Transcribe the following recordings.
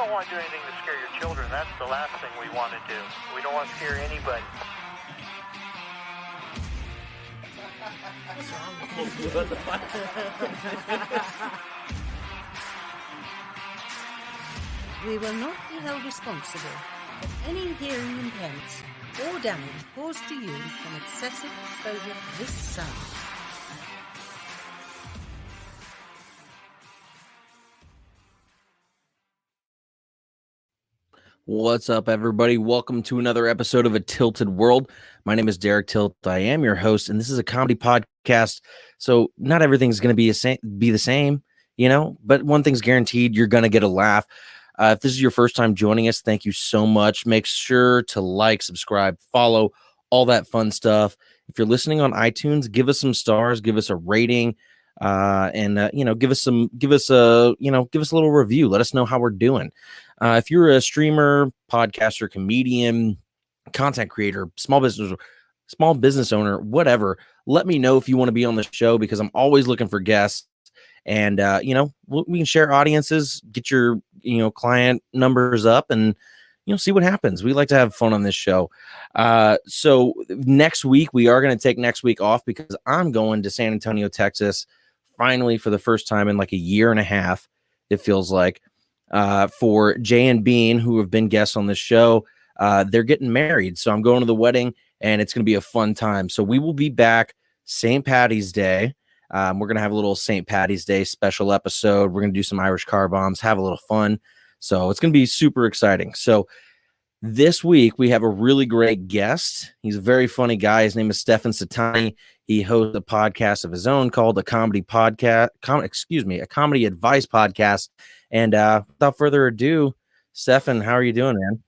don't want to do anything to scare your children. That's the last thing we want to do. We don't want to scare anybody. We will not be held responsible for any hearing impairments or damage caused to you from excessive exposure to this sound. What's up, everybody? Welcome to another episode of A Tilted World. My name is Derek Tilt. I am your host, and this is a comedy podcast. So not everything's going to be the same, you know, but one thing's guaranteed: you're going to get a laugh. If this is your first time joining us, thank you so much. Make sure to like, subscribe, follow, all that fun stuff. If you're listening on iTunes, give us some stars, give us a rating, and give us a little review. Let us know how we're doing. If you're a streamer, podcaster, comedian, content creator, small business owner, whatever, let me know if you want to be on the show, because I'm always looking for guests. And we can share audiences, get your client numbers up, and see what happens. We like to have fun on this show. So next week we are going to take next week off because I'm going to San Antonio, Texas, finally for the first time in like a year and a half. It feels like. For Jay and Bean, who have been guests on this show, they're getting married. So I'm going to the wedding, and it's going to be a fun time. So we will be back St. Patty's Day. We're going to have a little St. Patty's Day special episode. We're going to do some Irish car bombs, have a little fun. So it's going to be super exciting. So this week we have a really great guest. He's a very funny guy. His name is Stephen Settanni. He hosts a podcast of his own called a comedy advice podcast. And without further ado, Stephen, how are you doing, man?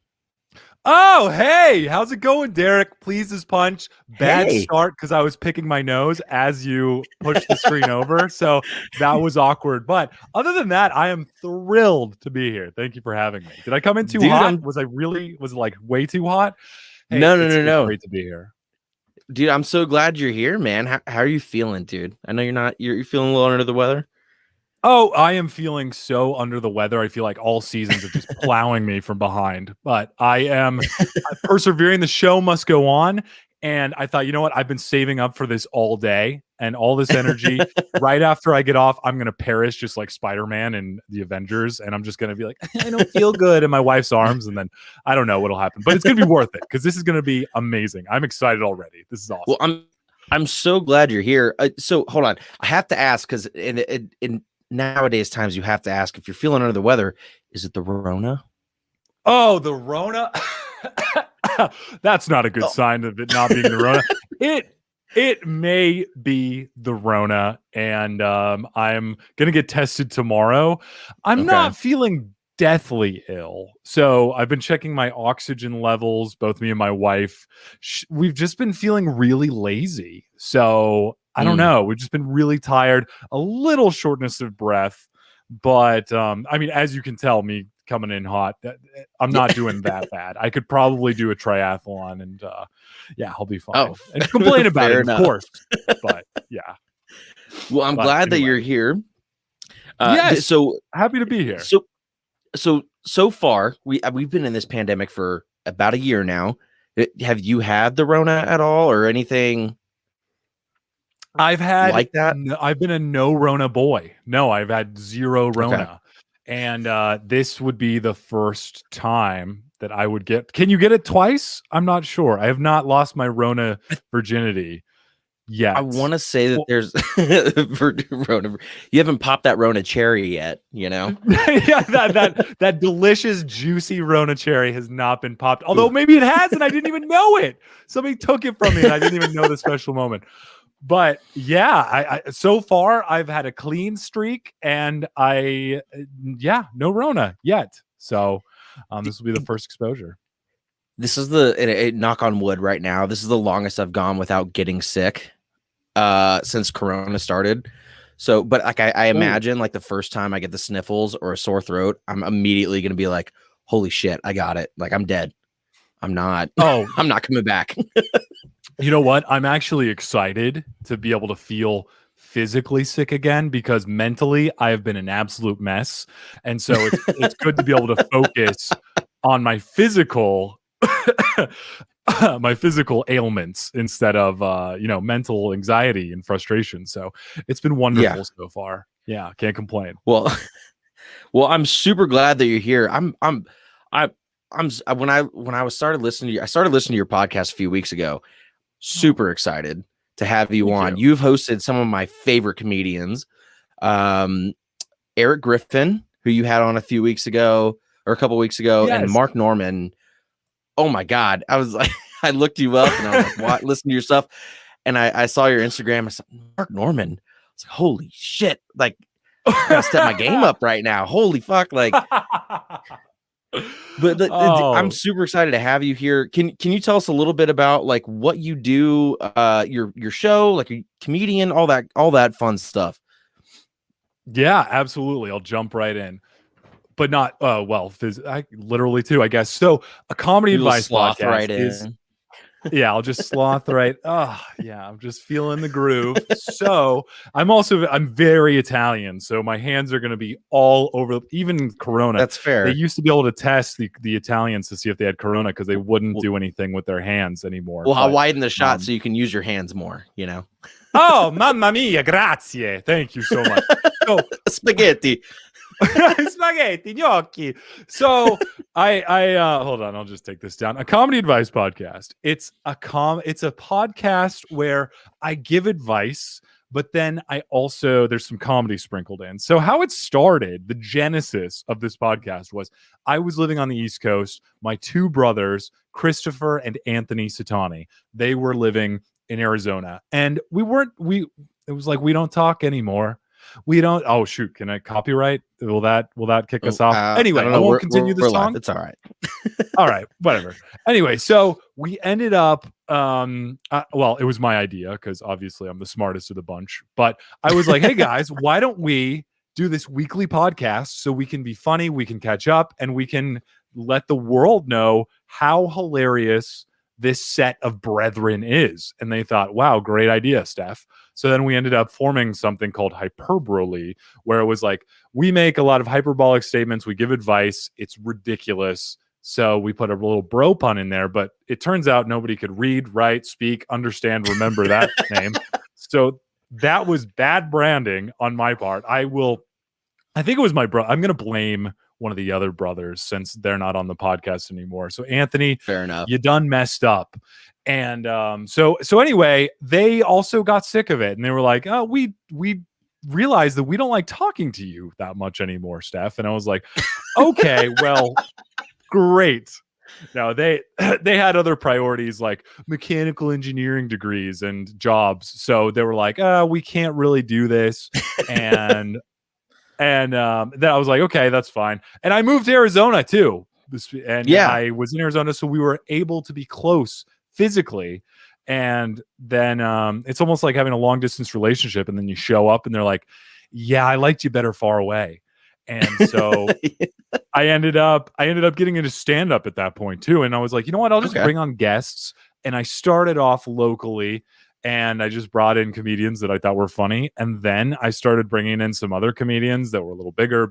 Oh, hey, how's it going, Derek? Please as punch. Bad start because I was picking my nose as you pushed the screen over. So that was awkward. But other than that, I am thrilled to be here. Thank you for having me. Did I come in too hot? Was it like way too hot? Hey, no. Great to be here. Dude, I'm so glad you're here, man. How are you feeling, dude? I know you're feeling a little under the weather. Oh, I am feeling so under the weather. I feel like all seasons are just plowing me from behind, but I am persevering. The show must go on. And I thought, you know what? I've been saving up for this all day and all this energy. Right after I get off, I'm going to perish just like Spider-Man and the Avengers. And I'm just going to be like, I don't feel good in my wife's arms. And then I don't know what'll happen, but it's going to be worth it because this is going to be amazing. I'm excited already. This is awesome. Well, I'm so glad you're here. So hold on. I have to ask, because in nowadays times you have to ask, if you're feeling under the weather, is it the Rona? Oh, the Rona. That's not a good sign of it not being the Rona. It may be the Rona, and I'm gonna get tested tomorrow. I'm not feeling deathly ill, so I've been checking my oxygen levels. Both me and my wife, we've just been feeling really lazy. So I don't know. We've just been really tired, a little shortness of breath. But I mean, as you can tell, me coming in hot, I'm not doing that bad. I could probably do a triathlon, and I'll be fine. Oh, and complain about it, enough. of course. But yeah. Well, I'm glad that you're here. Yes. So happy to be here. So far, we've been in this pandemic for about a year now. Have you had the Rona at all, or anything? I've had like that. I've been a no Rona boy. No, I've had zero Rona. And this would be the first time that I would get. Can you get it twice? I'm not sure. I have not lost my Rona virginity yet. I want to say that there's Rona. You haven't popped that Rona cherry yet, Yeah, that delicious, juicy Rona cherry has not been popped. Although maybe it has, and I didn't even know it. Somebody took it from me, and I didn't even know the special moment. But yeah, I so far I've had a clean streak, and no Rona yet. So this will be the first exposure. This is the knock on wood right now. This is the longest I've gone without getting sick since Corona started. So, but like I imagine like the first time I get the sniffles or a sore throat, I'm immediately going to be like, holy shit, I got it. Like I'm dead. I'm not. Oh, I'm not coming back. You know what? I'm actually excited to be able to feel physically sick again because mentally I have been an absolute mess. And so it's good to be able to focus on my physical my physical ailments instead of mental anxiety and frustration. So it's been wonderful so far. Yeah, can't complain. Well, I'm super glad that you're here. When I started listening to your podcast a few weeks ago. Super excited to have you on. You've hosted some of my favorite comedians. Eric Griffin, who you had on a few weeks ago or a couple weeks ago, and Mark Norman. Oh my God. I was like, I looked you up and I was like, what? Listen to your stuff. And I saw your Instagram. I said, Mark Norman. I was like, holy shit. Like, I gotta step my game up right now. Holy fuck. Like, but I'm super excited to have you here. Can you tell us a little bit about like what you do, your show, like a comedian, all that fun stuff? Yeah, absolutely. I'll jump right in. But not literally too, I guess. So a comedy advice podcast is I'll just sloth right. Oh yeah, I'm just feeling the groove. So I'm very Italian, so my hands are going to be all over. Even Corona. That's fair. They used to be able to test the Italians to see if they had Corona because they wouldn't do anything with their hands anymore. Well, I'll widen the shot so you can use your hands more. You know. Oh, mamma mia, grazie. Thank you so much. So, spaghetti. Spaghetti, gnocchi. So I hold on, I'll just take this down. A comedy advice podcast. It's a podcast where I give advice, but then there's some comedy sprinkled in. So how it started, the genesis of this podcast was I was living on the East Coast. My two brothers, Christopher and Anthony Settanni, they were living in Arizona, and it was like, we don't talk anymore. We don't. Oh shoot! Can I copyright? Will that kick us off? Anyway, I won't continue the song. It's all right. All right, whatever. Anyway, so we ended up. It was my idea because obviously I'm the smartest of the bunch. But I was like, hey guys, why don't we do this weekly podcast so we can be funny, we can catch up, and we can let the world know how hilarious this set of brethren is. And they thought, wow, great idea, Steph. So then we ended up forming something called Hyperbole, where it was like, we make a lot of hyperbolic statements, we give advice, it's ridiculous. So we put a little bro pun in there, but it turns out nobody could read, write, speak, understand, remember that name. So that was bad branding on my part. I think it was my bro. I'm going to blame one of the other brothers since they're not on the podcast anymore. So Anthony, fair enough. You done messed up. And so anyway, they also got sick of it, and they were like, "Oh, we realized that we don't like talking to you that much anymore, Steph." And I was like, "Okay, well, great." No, they had other priorities like mechanical engineering degrees and jobs, so they were like, we can't really do this." And then I was like, okay, that's fine. And I moved to Arizona too. And I was in Arizona, so we were able to be close physically. And then it's almost like having a long distance relationship, and then you show up and they're like, yeah, I liked you better far away. And so I ended up getting into stand up at that point too. And I was like, you know what? I'll just bring on guests. And I started off locally, and I just brought in comedians that I thought were funny. And then I started bringing in some other comedians that were a little bigger.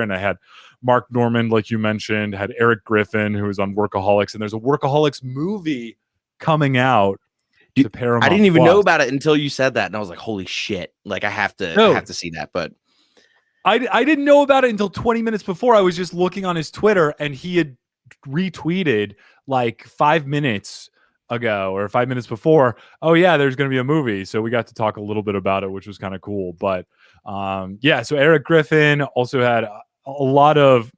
And I had Mark Norman, like you mentioned, had Eric Griffin, who was on Workaholics. And there's a Workaholics movie coming out to Paramount. I didn't even Plus. know about it until you said that. And I was like, holy shit. Like I have to see that. But I didn't know about it until 20 minutes before. I was just looking on his Twitter, and he had retweeted like 5 minutes ago or 5 minutes before, oh yeah, there's going to be a movie. So we got to talk a little bit about it, which was kind of cool. But so Eric Griffin also had a lot of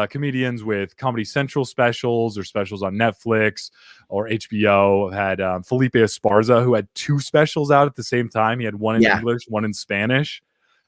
comedians with Comedy Central specials or specials on Netflix or HBO. Had Felipe Esparza, who had two specials out at the same time. He had one in English, one in Spanish.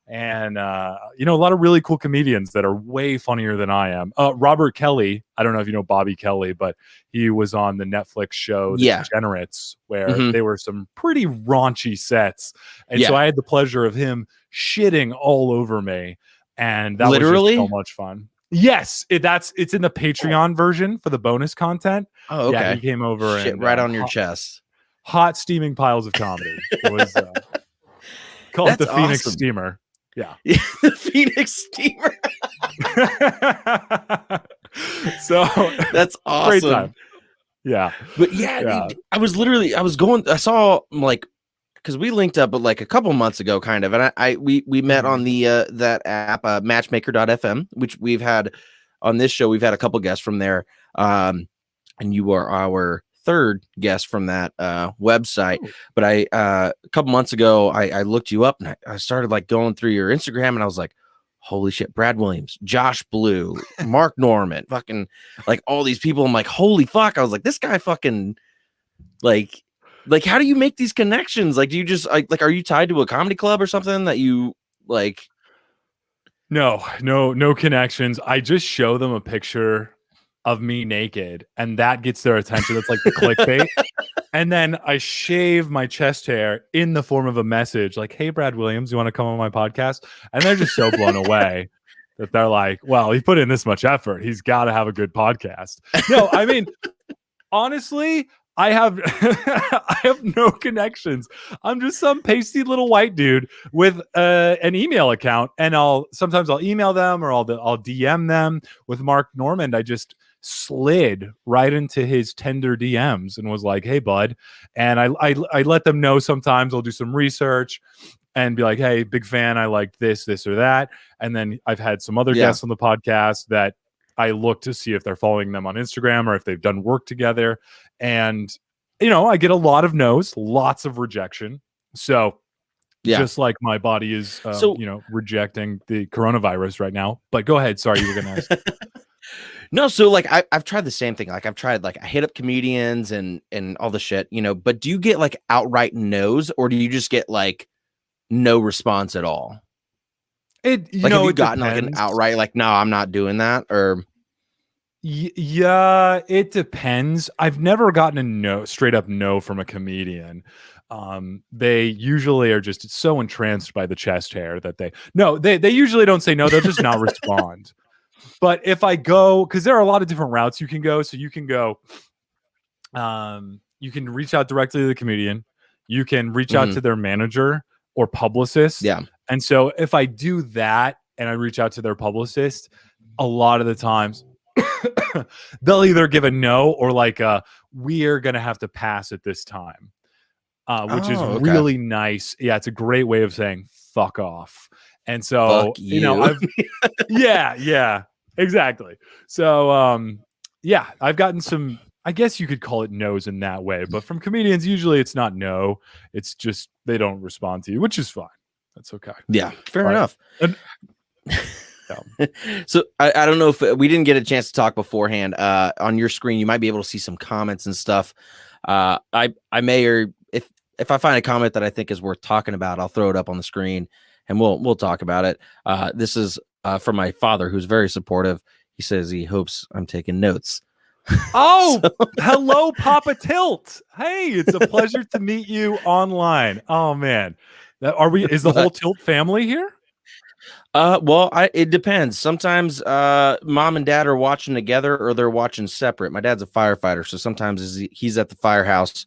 And a lot of really cool comedians that are way funnier than I am. Robert Kelly, I don't know if you know Bobby Kelly, but he was on the Netflix show The Degenerates, where they were some pretty raunchy sets. And so I had the pleasure of him shitting all over me, and that was just so much fun. Yes, it's in the Patreon version for the bonus content. Oh, okay. Yeah, he came over shit and right on your chest. Hot steaming piles of comedy. It was Call it That's the Phoenix awesome. Steamer. Yeah. The Phoenix Steamer. So That's great awesome. time. Yeah. But yeah, I was going, I saw like, because we linked up like a couple months ago, kind of, and we met on the that app, matchmaker.fm, which we've had on this show. We've had a couple guests from there, and you are our third guest from that website. But a couple months ago, I looked you up, and I started like going through your Instagram, and I was like, holy shit, Brad Williams, Josh Blue, Mark Norman, fucking like all these people. I'm like, holy fuck. I was like, this guy fucking like how do you make these connections? Like, do you just like are you tied to a comedy club or something that you like? No connections. I just show them a picture of me naked, and that gets their attention. That's like the clickbait. And then I shave my chest hair in the form of a message like, hey, Brad Williams, you want to come on my podcast? And they're just so blown away that they're like, well, he put in this much effort. He's got to have a good podcast. No, I mean, honestly, I have I have no connections. I'm just some pasty little white dude with an email account, and sometimes I'll email them or I'll DM them. With Mark Norman, I just slid right into his tender DMs and was like, "Hey, bud," and I let them know. Sometimes I'll do some research and be like, "Hey, big fan. I like this or that." And then I've had some other guests on the podcast that I look to see if they're following them on Instagram or if they've done work together. And, I get a lot of no's, lots of rejection. So just like my body is, rejecting the coronavirus right now. But go ahead. Sorry, you were going to ask. No, so like I've tried the same thing. Like I've tried, like I hit up comedians and all the shit, but do you get like outright no's, or do you just get like no response at all? Have you gotten like an outright like, no, I'm not doing that? Or yeah, it depends. I've never gotten a straight up no from a comedian. They usually are just so entranced by the chest hair that they usually don't say no. They'll just not respond. But if I go, because there are a lot of different routes you can go. So you can go, you can reach out directly to the comedian. You can reach out to their manager or publicist. Yeah. And so if I do that and I reach out to their publicist, a lot of the times they'll either give a no or like we're going to have to pass at this time, which is really nice. Yeah, it's a great way of saying fuck off. And so, yeah, exactly. So, I've gotten some, I guess you could call it no's in that way. But from comedians, usually it's not no. It's just they don't respond to you, which is fine. That's okay. Yeah, fair enough. So I don't know if we didn't get a chance to talk beforehand. On your screen, you might be able to see some comments and stuff. I may, or if I find a comment that I think is worth talking about, I'll throw it up on the screen and we'll talk about it. This is from my father, who's very supportive. He says he hopes I'm taking notes. Oh, hello, Papa Tilt. Hey, it's a pleasure to meet you online. Oh man, is the whole Tilt family here? Well, it depends. Sometimes mom and dad are watching together or they're watching separate. My dad's a firefighter, so sometimes he's at the firehouse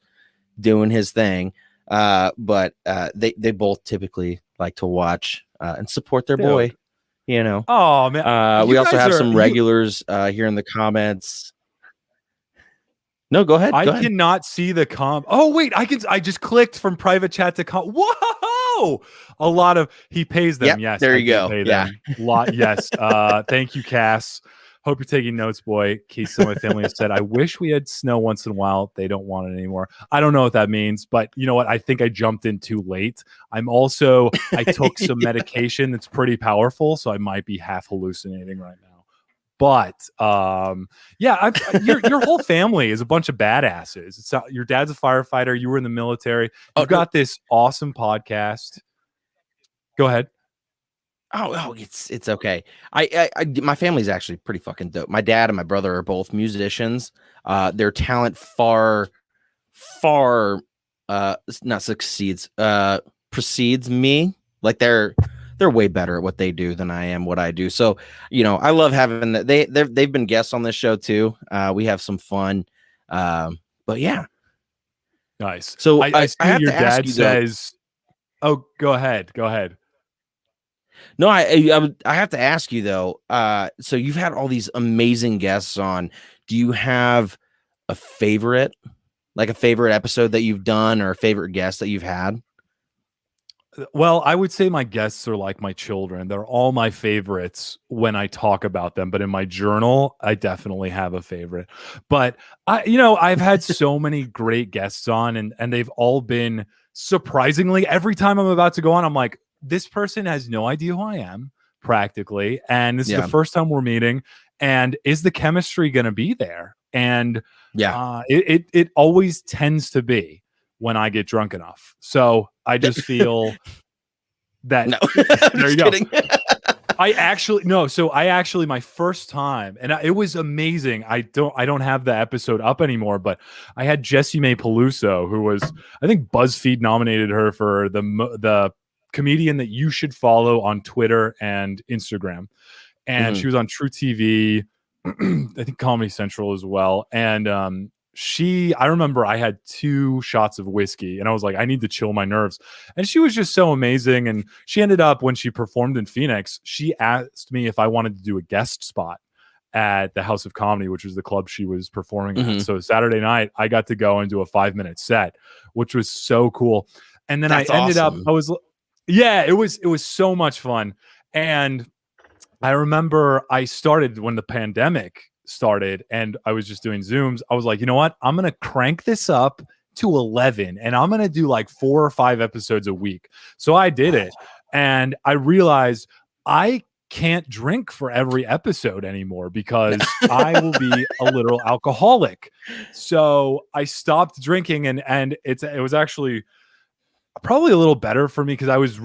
doing his thing. But they both typically like to watch and support their boy. Oh man. We also have some regulars here in the comments. No, go ahead. I cannot see the Oh wait, I just clicked from private chat to Whoa! A lot of he pays them. Yep, yes, there you go. Yeah, lot. Yes. Thank you, Cass. Hope you're taking notes, boy. Keith, some of my family has said, I wish we had snow once in a while. They don't want it anymore. I don't know what that means, but you know what? I think I jumped in too late. I took some medication that's pretty powerful, so I might be half hallucinating right now. But your whole family is a bunch of badasses. Your dad's a firefighter. You were in the military. You've got this awesome podcast. Go ahead. Oh, it's okay. My family's actually pretty fucking dope. My dad and my brother are both musicians. Their talent far precedes me. Like they're way better at what they do than I am what I do. So, I love having that. They've been guests on this show too. We have some fun. But yeah. Nice. So I see have your to ask dad you says, Oh, go ahead. Go ahead. No, I have to ask you though. So you've had all these amazing guests on. Do you have a favorite, like a favorite episode that you've done, or a favorite guest that you've had? Well, I would say my guests are like my children. They're all my favorites when I talk about them, but in my journal, I definitely have a favorite. But I've had so many great guests on, and they've all been surprisingly, every time I'm about to go on, I'm like, this person has no idea who I am, practically. And this is the first time we're meeting. And is the chemistry going to be there? And it always tends to be when I get drunk enough. So I just feel that there you go. I actually my first time, and it was amazing. I don't have the episode up anymore, but I had Jessie May Peluso, who was, I think BuzzFeed nominated her for the comedian that you should follow on Twitter and Instagram. And she was on True TV, I think Comedy Central as well. And I remember I had 2 shots of whiskey and I was like, I need to chill my nerves. And she was just so amazing. And she ended up, when she performed in Phoenix, she asked me if I wanted to do a guest spot at the House of Comedy, which was the club she was performing at. So Saturday night, I got to go and do a 5-minute set, which was so cool. And then it was so much fun. And I remember I started when the pandemic started and I was just doing Zooms. I was like, you know what? I'm going to crank this up to 11 and I'm going to do like 4 or 5 episodes a week. So I did it. And I realized I can't drink for every episode anymore because I will be a literal alcoholic. So I stopped drinking and it was actually probably a little better for me because I was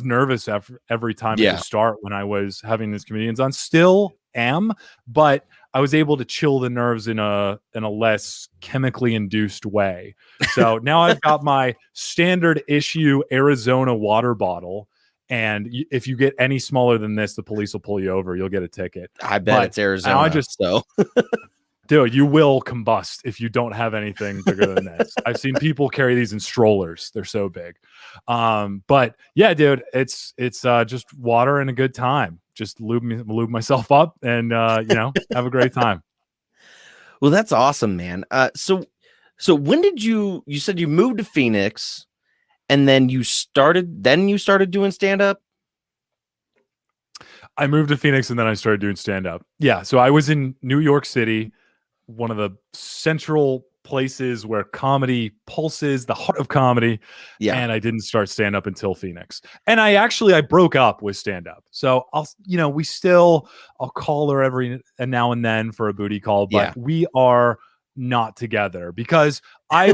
nervous every time at the start when I was having these comedians on. Still am, but I was able to chill the nerves in a less chemically induced way. So now I've got my standard issue Arizona water bottle. And if you get any smaller than this, the police will pull you over. You'll get a ticket. I bet it's Arizona. Dude, you will combust if you don't have anything bigger than this. I've seen people carry these in strollers. They're so big. But yeah, dude, it's just water and a good time. Just lube myself up and have a great time. Well, that's awesome, man. So when did you said you moved to Phoenix and then you started doing stand-up? I moved to Phoenix and then I started doing stand-up. Yeah. So I was in New York City, one of the central places where comedy pulses, the heart of comedy. Yeah. And I didn't start stand-up until Phoenix. And I broke up with stand-up. So I'll call her every now and then for a booty call, but we are not together because I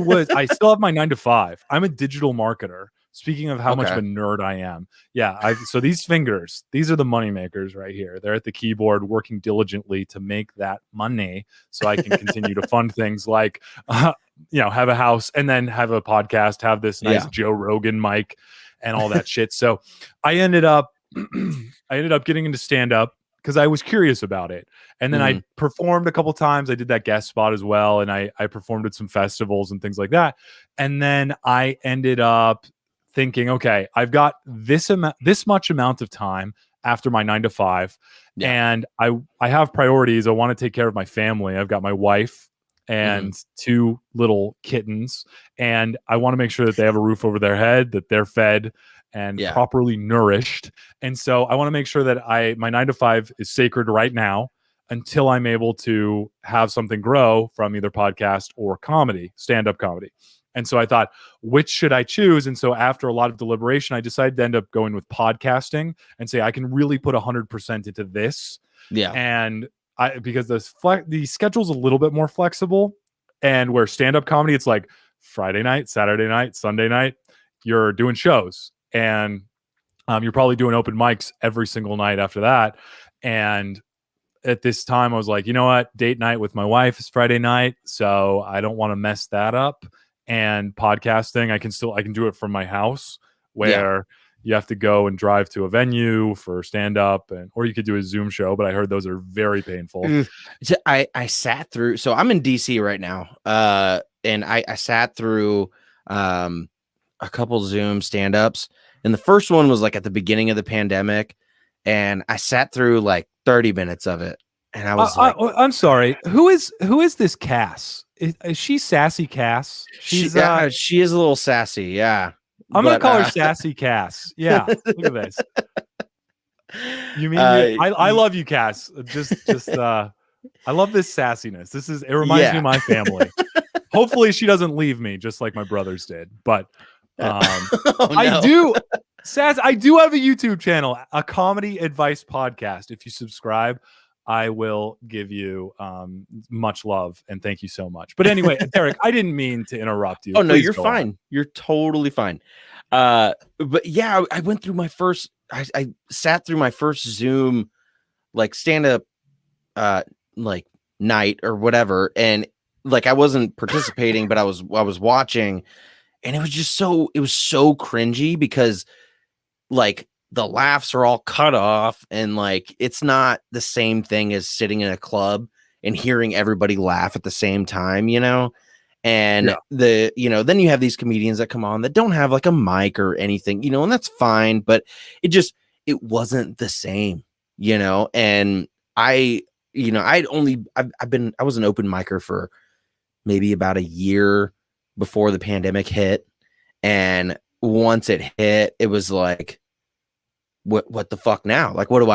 still have my 9 to 5. I'm a digital marketer. Speaking of how much of a nerd I am. Yeah. So these fingers, these are the money makers right here. They're at the keyboard working diligently to make that money so I can continue to fund things like, have a house and then have a podcast, have this nice Joe Rogan mic and all that shit. So I ended up getting into stand-up because I was curious about it. And then I performed a couple times. I did that guest spot as well. And I performed at some festivals and things like that. And then I ended up thinking, okay, I've got this much amount of time after my 9 to 5, and I have priorities. I want to take care of my family. I've got my wife and 2 little kittens, and I want to make sure that they have a roof over their head, that they're fed and properly nourished. And so I want to make sure that my 9 to 5 is sacred right now until I'm able to have something grow from either podcast or comedy, stand-up comedy. And so I thought, which should I choose? And so after a lot of deliberation, I decided to end up going with podcasting and say, I can really put 100% into this. Yeah. And because the schedule's a little bit more flexible, and where stand-up comedy, it's like Friday night, Saturday night, Sunday night, you're doing shows, and you're probably doing open mics every single night after that. And at this time I was like, you know what? Date night with my wife is Friday night. So I don't want to mess that up. And podcasting, I can do it from my house, where you have to go and drive to a venue for stand up, or you could do a Zoom show, but I heard those are very painful. I sat through, so I'm in DC right now. And I sat through a couple Zoom stand-ups, and the first one was like at the beginning of the pandemic, and I sat through like 30 minutes of it, and I was like, I'm sorry. Who is this Cass? Is she Sassy Cass? she is a little sassy, yeah. I'm gonna call her Sassy Cass. Yeah, look at this. You mean I love you, Cass. Just I love this sassiness. It reminds me of my family. Hopefully she doesn't leave me just like my brothers did. But oh, no. I do have a YouTube channel, a comedy advice podcast. If you subscribe, I will give you much love and thank you so much. But anyway, Derek, I didn't mean to interrupt you. Oh, no, Please you're go fine. on. You're totally fine. But yeah, I went through my first, I sat through my first Zoom like stand-up like night or whatever, and like I wasn't participating, but I was watching, and it was so cringy because like the laughs are all cut off, and like it's not the same thing as sitting in a club and hearing everybody laugh at the same time, you know. And then you have these comedians that come on that don't have like a mic or anything, you know, and that's fine, but it wasn't the same, you know. And I was an open micer for maybe about a year before the pandemic hit, and once it hit, it was like, what the fuck now? Like, what do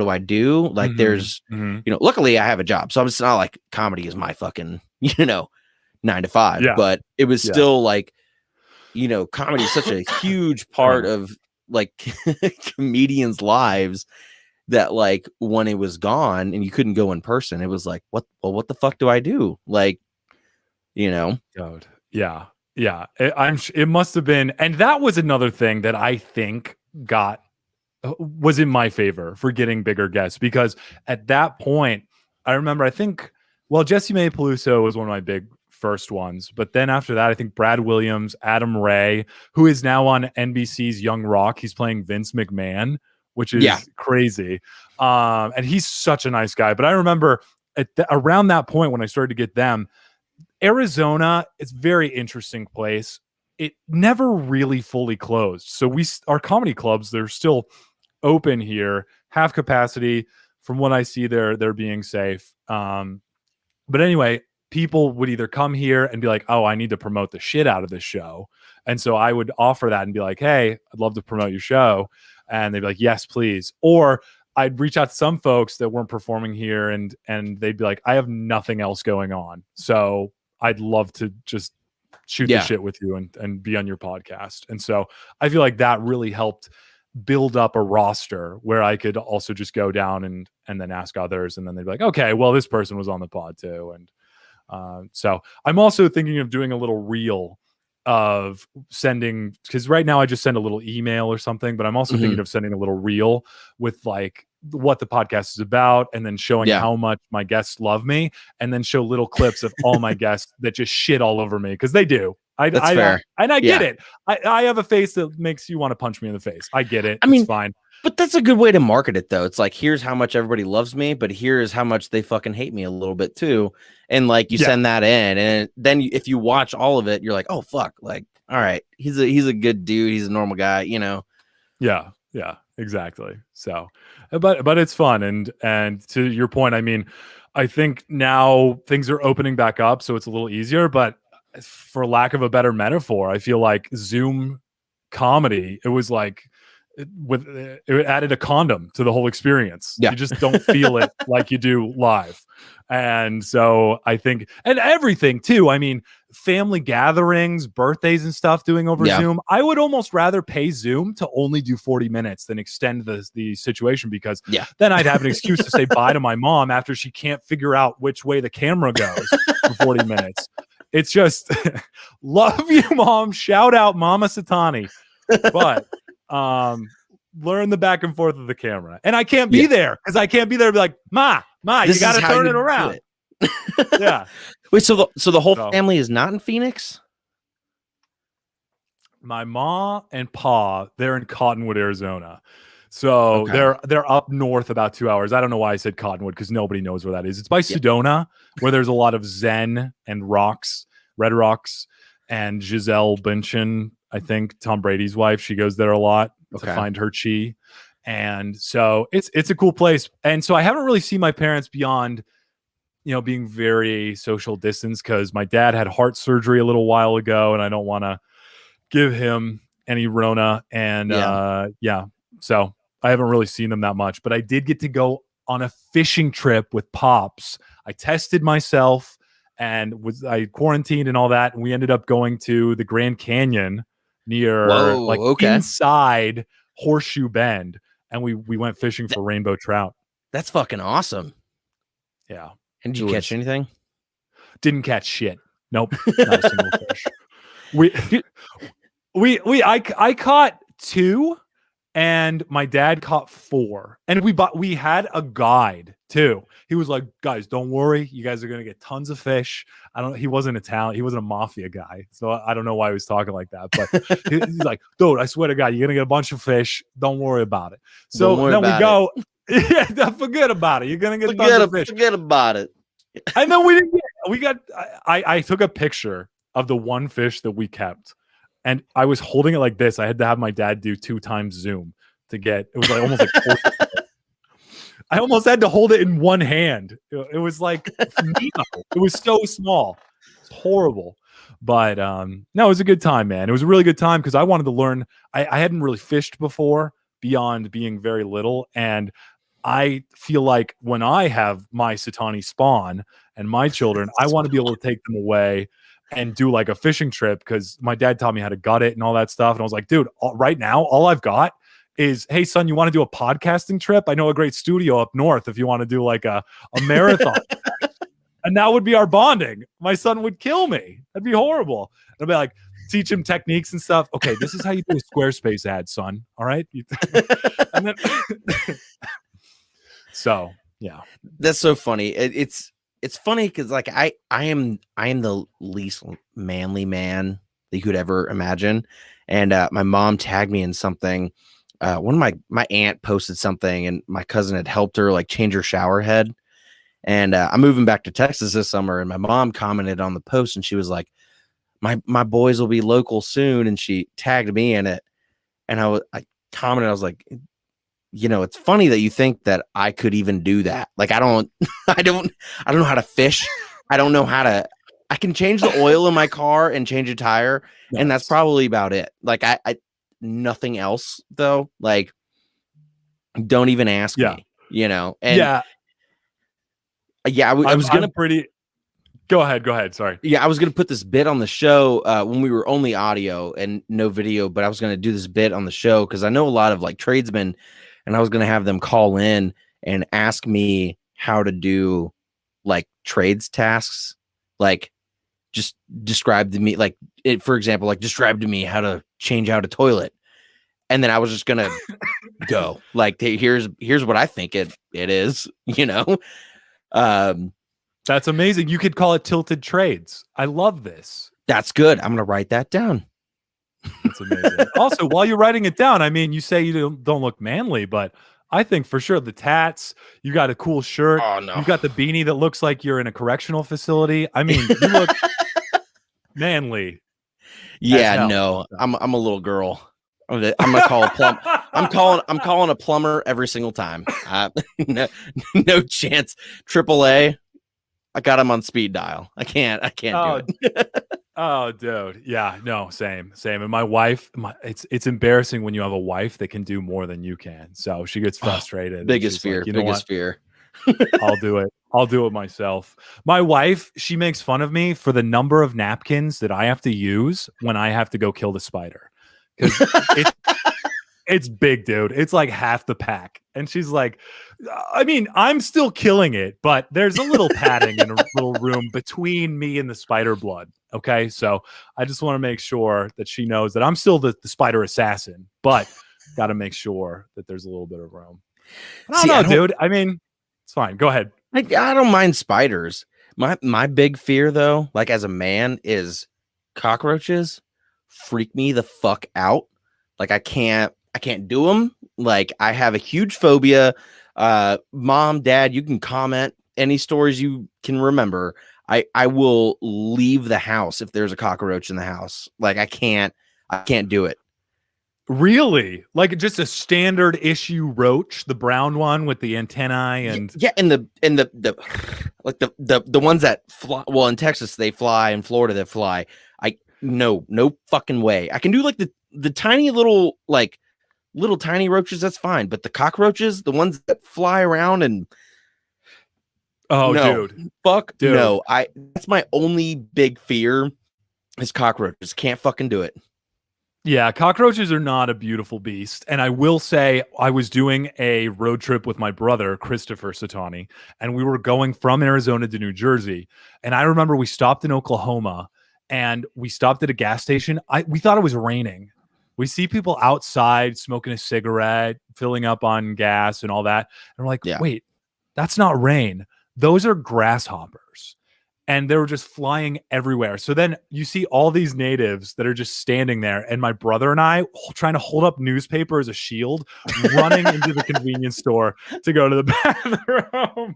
I do? Like, there's, you know, luckily I have a job, so it's not like comedy is my fucking, you know, 9 to 5, but it was still like, you know, comedy is such a huge part of like comedians' lives that like when it was gone and you couldn't go in person, it was like, what the fuck do I do? Like, you know. God. Yeah. It must have been, and that was another thing that I think was in my favor for getting bigger guests, because at that point I remember, Jesse May Peluso was one of my big first ones, but then after that I think Brad Williams, Adam Ray, who is now on NBC's Young Rock, he's playing Vince McMahon, which is crazy, and he's such a nice guy. But I remember around that point when I started to get them, Arizona is a very interesting place. It never really fully closed, so our comedy clubs, they're still open here, half capacity. From what I see, they're being safe, but anyway, people would either come here and be like, oh, I need to promote the shit out of this show. And so I would offer that and be like, hey, I'd love to promote your show. And they'd be like, yes, please. Or I'd reach out to some folks that weren't performing here, and they'd be like, I have nothing else going on, so I'd love to just shoot the shit with you and be on your podcast. And so I feel like that really helped build up a roster where I could also just go down and then ask others. And then they'd be like, okay, well, this person was on the pod too. And so I'm also thinking of doing a little reel of sending, because right now I just send a little email or something, but I'm also thinking of sending a little reel with like what the podcast is about, and then showing how much my guests love me, and then show little clips of all my guests that just shit all over me, because they do. That's fair. And I get it. I have a face that makes you want to punch me in the face. I get it. I mean, it's fine. But that's a good way to market it, though. It's like, here's how much everybody loves me, but here's how much they fucking hate me a little bit too. And like, you send that in, and then if you watch all of it, you're like, oh fuck, like, all right, he's a good dude. He's a normal guy, you know? Yeah, exactly. So, but it's fun, and to your point, I mean, I think now things are opening back up, so it's a little easier. But for lack of a better metaphor, I feel like Zoom comedy, it was like, it added a condom to the whole experience. You just don't feel it like you do live. And so I think, and everything too, I mean, family gatherings, birthdays and stuff doing over Zoom, I would almost rather pay Zoom to only do 40 minutes than extend the situation, because then I'd have an excuse to say bye to my mom after she can't figure out which way the camera goes for 40 minutes. It's just, love you, Mom. Shout out Mama Settanni. But learn the back and forth of the camera. And I can't be there, because I can't be there and be like, Ma, you got to turn it around. Yeah. Wait, so the whole family is not in Phoenix? My ma and pa, they're in Cottonwood, Arizona. So they're up north about 2 hours. I don't know why I said Cottonwood, because nobody knows where that is. It's by Sedona, where there's a lot of Zen and rocks, red rocks, and Giselle Bündchen I think Tom Brady's wife. She goes there a lot to Okay. find her chi. And so it's a cool place. And so I haven't really seen my parents beyond, being very social distance, because my dad had heart surgery a little while ago and I don't want to give him any Rona. And so I haven't really seen them that much, but I did get to go on a fishing trip with Pops. I tested myself and I quarantined and all that. And we ended up going to the Grand Canyon near inside Horseshoe Bend. And we went fishing for rainbow trout. That's fucking awesome. Yeah. And did you catch anything? Didn't catch shit. Nope. Not a single fish. I caught 2 and my dad caught 4. And we had a guide too. He was like, guys, don't worry. You guys are going to get tons of fish. He wasn't Italian. He wasn't a mafia guy. So I don't know why he was talking like that, but he's like, dude, I swear to God, you're going to get a bunch of fish. Don't worry about it. So then we go, yeah, forget about it. You're going to get tons of fish. Forget about it. And then I took a picture of the one fish that we kept. And I was holding it like this. I had to have my dad do 2 times zoom to get. It was like almost like I almost had to hold it in one hand. It was like Nemo. It was so small. It's horrible. But no, it was a good time, man. It was a really good time because I wanted to learn. I hadn't really fished before beyond being very little, and I feel like when I have my Settanni spawn and my children, I want to be able to take them away and do like a fishing trip, because my dad taught me how to gut it and all that stuff. And I was like, dude, right now, all I've got is, hey, son, you want to do a podcasting trip? I know a great studio up north if you want to do like a marathon. And that would be our bonding. My son would kill me. That'd be horrible. I'd be like, teach him techniques and stuff. Okay, this is how you do a Squarespace ad, son. All right. And then so yeah, that's so funny. It's funny because like I am the least manly man that you could ever imagine, and my mom tagged me in something. One of my aunt posted something, and my cousin had helped her like change her shower head. And I'm moving back to Texas this summer, and my mom commented on the post, and she was like, "My boys will be local soon," and she tagged me in it. And I commented, I was like, it's funny that you think that I could even do that. Like, I don't know how to fish. I don't know how to. I can change the oil in my car and change a tire, and that's probably about it. Like, I nothing else though. Like, don't even ask me. And I was gonna Go ahead. Sorry. Yeah, I was gonna put this bit on the show when we were only audio and no video, but I was gonna do this bit on the show because I know a lot of like tradesmen, and I was gonna have them call in and ask me how to do like trades tasks, like just describe to me, like for example, like describe to me how to change out a toilet, and then I was just gonna go like, hey, here's what I think it is, That's amazing. You could call it Tilted Trades. I love this. That's good. I'm gonna write that down. That's amazing. Also, while you're writing it down, I mean, you say you don't look manly, but I think for sure the tats, you got a cool shirt. Oh, no. You got the beanie that looks like you're in a correctional facility. I mean, you look manly. Yeah, no, I'm a little girl. I'm gonna call a plumber. I'm calling a plumber every single time. No chance. AAA. I got him on speed dial. I can't do it. Oh, dude. Yeah, no, same. And my wife, it's embarrassing when you have a wife that can do more than you can. So she gets frustrated. Biggest fear. I'll do it myself. My wife, she makes fun of me for the number of napkins that I have to use when I have to go kill the spider. Because it's big, dude. It's like half the pack. And she's like, I mean, I'm still killing it, but there's a little padding in a little room between me and the spider blood. Okay. So I just want to make sure that she knows that I'm still the spider assassin, but got to make sure that there's a little bit of room. I don't know, dude. I mean, it's fine. Go ahead. I don't mind spiders. My big fear, though, like as a man, is cockroaches freak me the fuck out. Like I can't do them. Like I have a huge phobia. Mom, dad, you can comment any stories you can remember. I will leave the house if there's a cockroach in the house. Like I can't I can't do it. Really? Like just a standard issue roach, the brown one with the antennae and Yeah, and the like the ones that fly. Well, in Texas they fly, in Florida they fly. No fucking way. I can do like the tiny little tiny roaches. That's fine, but the cockroaches, the ones that fly around and oh, no, dude, dude. No. That's my only big fear is cockroaches. Can't fucking do it. Yeah, cockroaches are not a beautiful beast. And I will say, I was doing a road trip with my brother, Christopher Settanni, and we were going from Arizona to New Jersey. And I remember we stopped in Oklahoma and we stopped at a gas station. We thought it was raining. We see people outside smoking a cigarette, filling up on gas and all that. And we're like, wait, that's not rain. Those are grasshoppers. And they were just flying everywhere. So then you see all these natives that are just standing there. And my brother and I trying to hold up newspaper as a shield, running into the convenience store to go to the bathroom.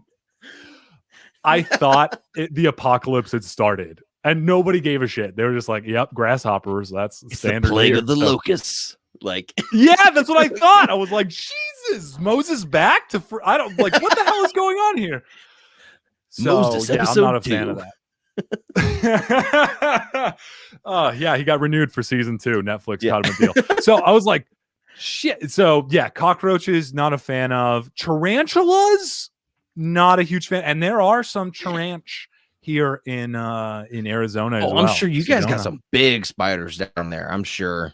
I thought the apocalypse had started. And nobody gave a shit. They were just like, yep, grasshoppers. That's it's standard. The plague of the locusts. Like, yeah, that's what I thought. I was like, Jesus, Moses back to, I don't like, what the hell is going on here? So, Moses, yeah, I'm not a fan of that. Yeah, he got renewed for season 2. Netflix got him a deal. So I was like, shit. So yeah, cockroaches, not a fan of. Tarantulas, not a huge fan. And there are some taranch here in Arizona as well. I'm sure you guys got some big spiders down there. I'm sure.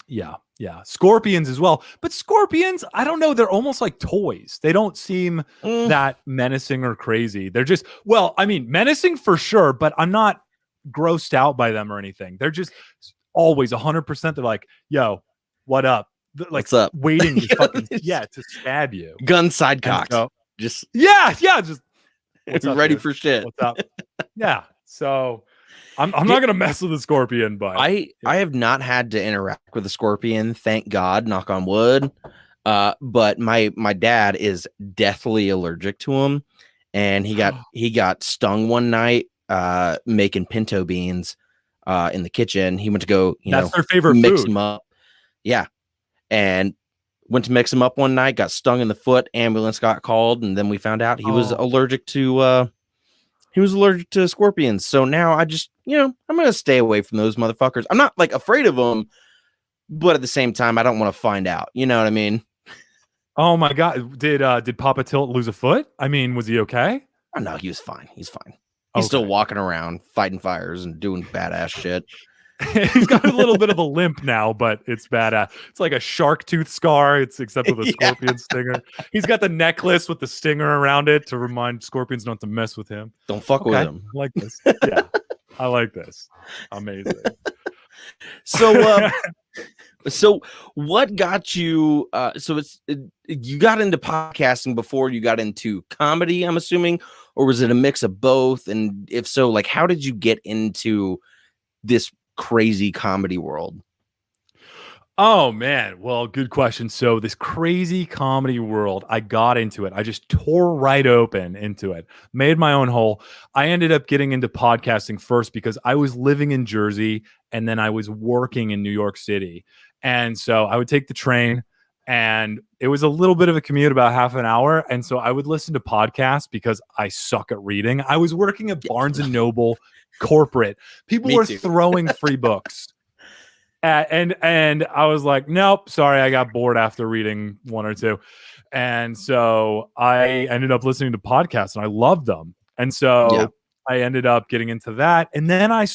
Yeah. Scorpions as well. But scorpions, I don't know. They're almost like toys. They don't seem that menacing or crazy. They're just, well, I mean, menacing for sure, but I'm not grossed out by them or anything. They're just always 100%. They're like, yo, what up? Like, what's up? Waiting to fucking, to stab you. Gun side cocks. So, just, just what's up, ready for shit. What's up? Yeah. So I'm not gonna mess with a scorpion, but I have not had to interact with a scorpion, thank God, knock on wood. But my dad is deathly allergic to them, and he got stung one night making pinto beans in the kitchen. He went to go, that's their favorite mix food. them up. Yeah, and went to mix them up one night, got stung in the foot. Ambulance got called, and then we found out he was allergic to. He was allergic to scorpions. So now I just, I'm going to stay away from those motherfuckers. I'm not like afraid of them, but at the same time, I don't want to find out. You know what I mean? Oh my God. Did Papa Tilt lose a foot? I mean, was he okay? Oh, no, he was fine. He's fine. He's still walking around, fighting fires and doing badass shit. He's got a little bit of a limp now, but it's badass. It's like a shark tooth scar. It's except with a scorpion stinger. He's got the necklace with the stinger around it to remind scorpions not to mess with him. Don't fuck with him. I like this. Yeah, I like this. Amazing. So what got you? You got into podcasting before you got into comedy, I'm assuming, or was it a mix of both? And if so, like, how did you get into this crazy comedy world? Oh man, well, good question. So this crazy comedy world, I got into it. I just tore right open into it, made my own hole. I ended up getting into podcasting first because I was living in Jersey and then I was working in New York City. And so I would take the train and it was a little bit of a commute, about half an hour. And so I would listen to podcasts because I suck at reading. I was working at Barnes and Noble corporate. People were throwing free books. And I was like, nope, sorry, I got bored after reading one or two. And so I ended up listening to podcasts and I loved them. And so I ended up getting into that. And then I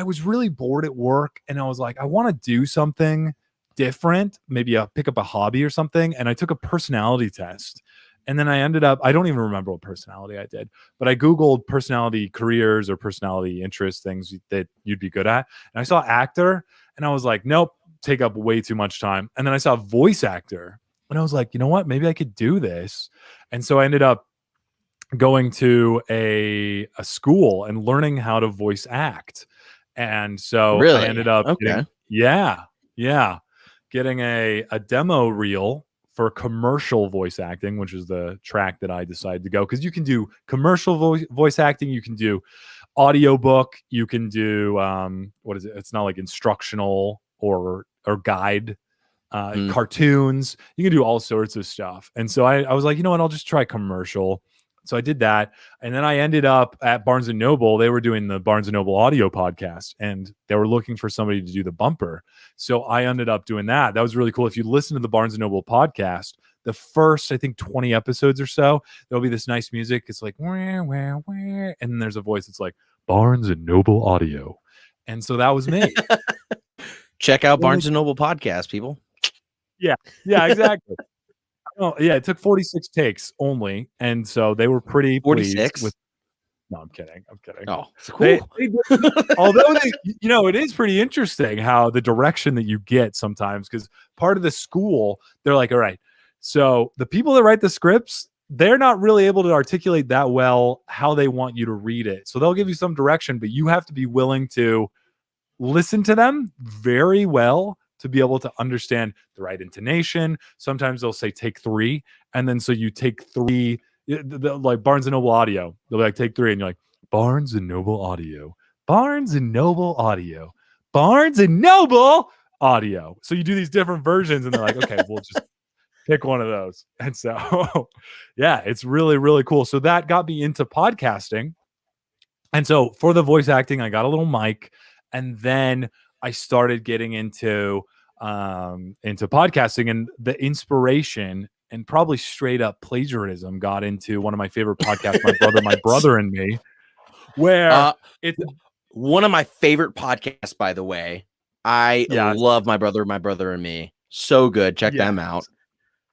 was really bored at work and I was like, I want to do something different, maybe pick up a hobby or something. And I took a personality test. And then I ended up, I don't even remember what personality I did, but I Googled personality careers or personality interest, things that you'd be good at. And I saw actor and I was like, nope, take up way too much time. And then I saw voice actor and I was like, you know what, maybe I could do this. And so I ended up going to a school and learning how to voice act. And so I ended up getting a demo reel for commercial voice acting, which is the track that I decided to go. Because you can do commercial voice acting, you can do audiobook, you can do what is it? It's not like instructional or guide cartoons. You can do all sorts of stuff. And so I was like, you know what, I'll just try commercial. So I did that. And then I ended up at Barnes and Noble. They were doing the Barnes and Noble audio podcast, and they were looking for somebody to do the bumper. So I ended up doing that. That was really cool. If you listen to the Barnes and Noble podcast, the first, I think, 20 episodes or so, there'll be this nice music. It's like, wah, wah, wah, and then there's a voice that's like, Barnes and Noble audio. And so that was me. Check out Barnes and Noble podcast, people. Yeah, exactly. Oh, yeah, it took 46 takes only, and so they were pretty 46 pleased with. No, I'm kidding. Oh, cool. Although it is pretty interesting how the direction that you get sometimes, because part of the school, they're like, all right, so the people that write the scripts, they're not really able to articulate that well how they want you to read it. So they'll give you some direction, but you have to be willing to listen to them very well to be able to understand the right intonation. Sometimes they'll say take 3, and then so you take 3, like Barnes and Noble audio. They'll be like take 3, and you're like Barnes and Noble audio, Barnes and Noble audio, Barnes and Noble audio. So you do these different versions, and they're like, okay, we'll just pick one of those. And so, yeah, it's really, really cool. So that got me into podcasting. And so for the voice acting, I got a little mic, and then I started getting into podcasting, and the inspiration and probably straight up plagiarism got into one of my favorite podcasts, My Brother and Me, where it's one of my favorite podcasts, by the way. I love My Brother and Me. So good. Check them out.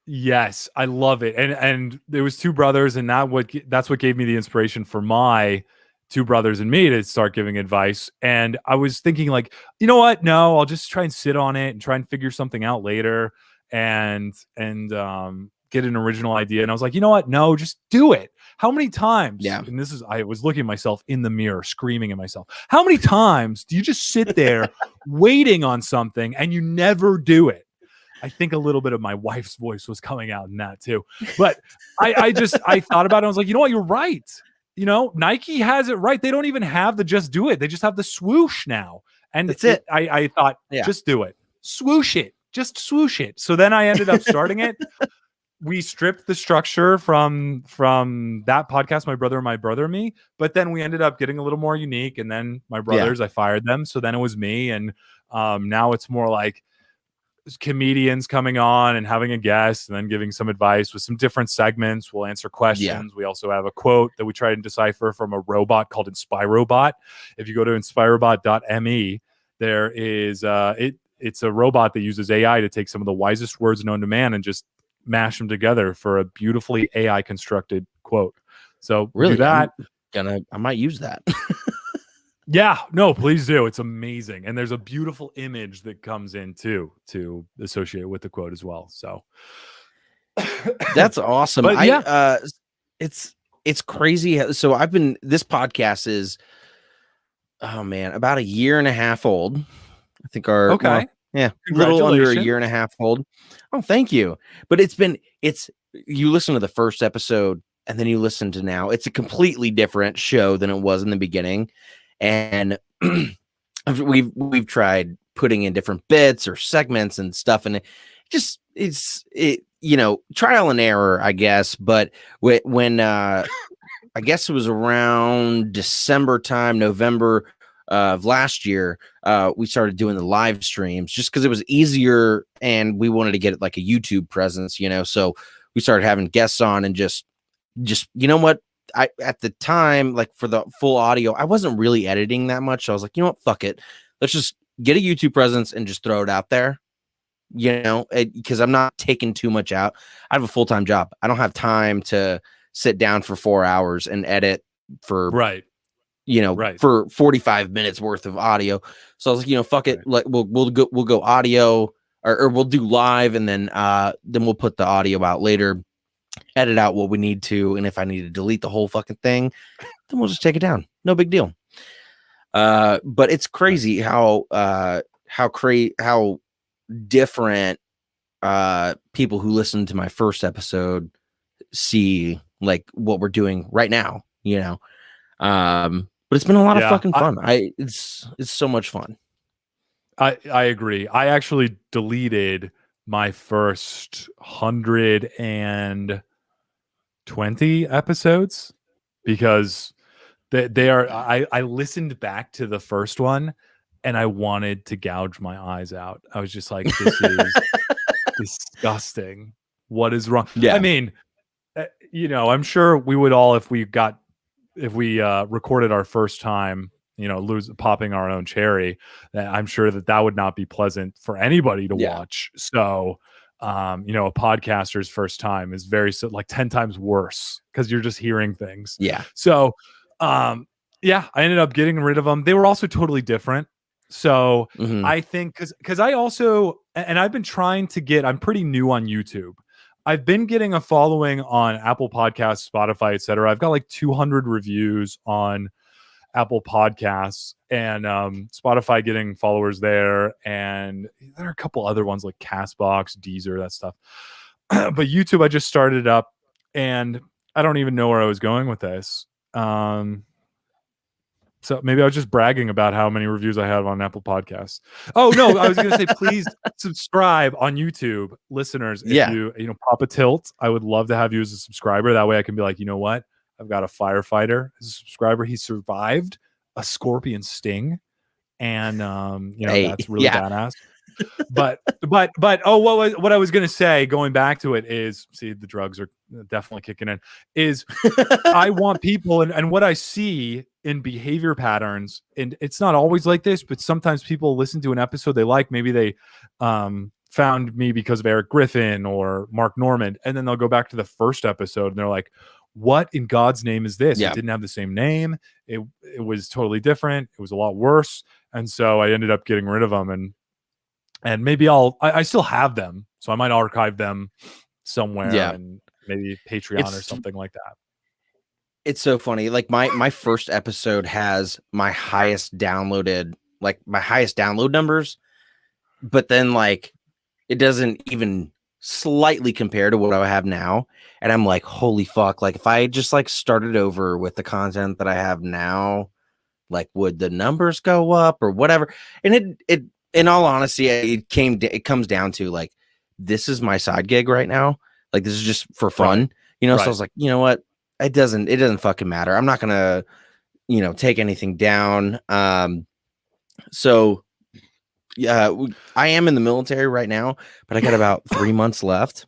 Yes, I love it. And there was 2 brothers, and that's what gave me the inspiration for my 2 brothers and me to start giving advice. And I was thinking, like, you know what? No, I'll just try and sit on it and try and figure something out later and get an original idea. And I was like, you know what? No, just do it. How many times? Yeah. And I was looking at myself in the mirror, screaming at myself. How many times do you just sit there waiting on something and you never do it? I think a little bit of my wife's voice was coming out in that too. But I thought about it. I was like, you know what? You're right. You know, Nike has it right. They don't even have the just do it. They just have the swoosh now. And that's it. I thought, just do it. Swoosh it. Just swoosh it. So then I ended up starting it. We stripped the structure from that podcast, My Brother and Me. But then we ended up getting a little more unique. And then my brothers, I fired them. So then it was me. And now it's more like comedians coming on and having a guest and then giving some advice with some different segments. We'll answer questions. We also have a quote that we try and decipher from a robot called InspiroBot. If you go to inspirobot.me, there is it's a robot that uses AI to take some of the wisest words known to man and just mash them together for a beautifully AI constructed quote. So really, do that. I might use that. Yeah, no, please do. It's amazing. And there's a beautiful image that comes in too to associate with the quote as well. So that's awesome. But, it's crazy. So this podcast is, oh man, about a year and a half old. I think a little under a year and a half old. Oh, thank you. But you listen to the first episode and then you listen to now. It's a completely different show than it was in the beginning. And we've tried putting in different bits or segments and stuff, and it's trial and error, I guess. But when I guess it was around November of last year, we started doing the live streams just because it was easier, and we wanted to get it like a YouTube presence, So we started having guests on, and just you know what. At the time, like for the full audio, I wasn't really editing that much. So I was like, you know what, fuck it. Let's just get a YouTube presence and just throw it out there, because I'm not taking too much out. I have a full-time job. I don't have time to sit down for 4 hours and edit for, for 45 minutes worth of audio. So I was like, fuck it. Like we'll go audio or we'll do live, and then we'll put the audio out later. Edit out what we need to, and if I need to delete the whole fucking thing, then we'll just take it down. No big deal. But it's crazy how different people who listen to my first episode see like what we're doing right now, But it's been a lot of fucking fun. It's so much fun. I agree. I actually deleted my first 120 episodes because they are. I listened back to the first one and I wanted to gouge my eyes out. I was just like, this is disgusting. What is wrong? Yeah. I mean, I'm sure we would all, if we recorded our first time, popping our own cherry, I'm sure that would not be pleasant for anybody to watch. So, a podcaster's first time is like 10 times worse because you're just hearing things. Yeah. So, I ended up getting rid of them. They were also totally different. So I think because I also, and I've been trying to I'm pretty new on YouTube. I've been getting a following on Apple Podcasts, Spotify, etc. I've got like 200 reviews on Apple Podcasts and Spotify, getting followers there. And there are a couple other ones like Castbox, Deezer, that stuff. But YouTube, I just started up and I don't even know where I was going with this. So maybe I was just bragging about how many reviews I have on Apple Podcasts. Oh no, I was going to say, please subscribe on YouTube, listeners. If you pop a tilt, I would love to have you as a subscriber. That way I can be like, you know what? I've got a firefighter as a subscriber. He survived a scorpion sting. And, that's really badass. But what I was going to say, going back to it is, see, the drugs are definitely kicking in, is I want people and what I see in behavior patterns, and it's not always like this, but sometimes people listen to an episode they like, maybe they found me because of Eric Griffin or Mark Norman, and then they'll go back to the first episode and they're like, what in God's name is this? It didn't have the same name. It was totally different. It was a lot worse. And so I ended up getting rid of them, and maybe I still have them, so I might archive them somewhere and maybe Patreon or something like that. It's so funny. Like my first episode has my highest download numbers, but then like it doesn't even slightly compare to what I have now. And I'm like, holy fuck. Like if I just like started over with the content that I have now, like would the numbers go up or whatever? And it in all honesty, it comes down to like, this is my side gig right now. Like this is just for fun, So I was like, you know what? It doesn't fucking matter. I'm not gonna, take anything down. So yeah, I am in the military right now, but I got about 3 months left,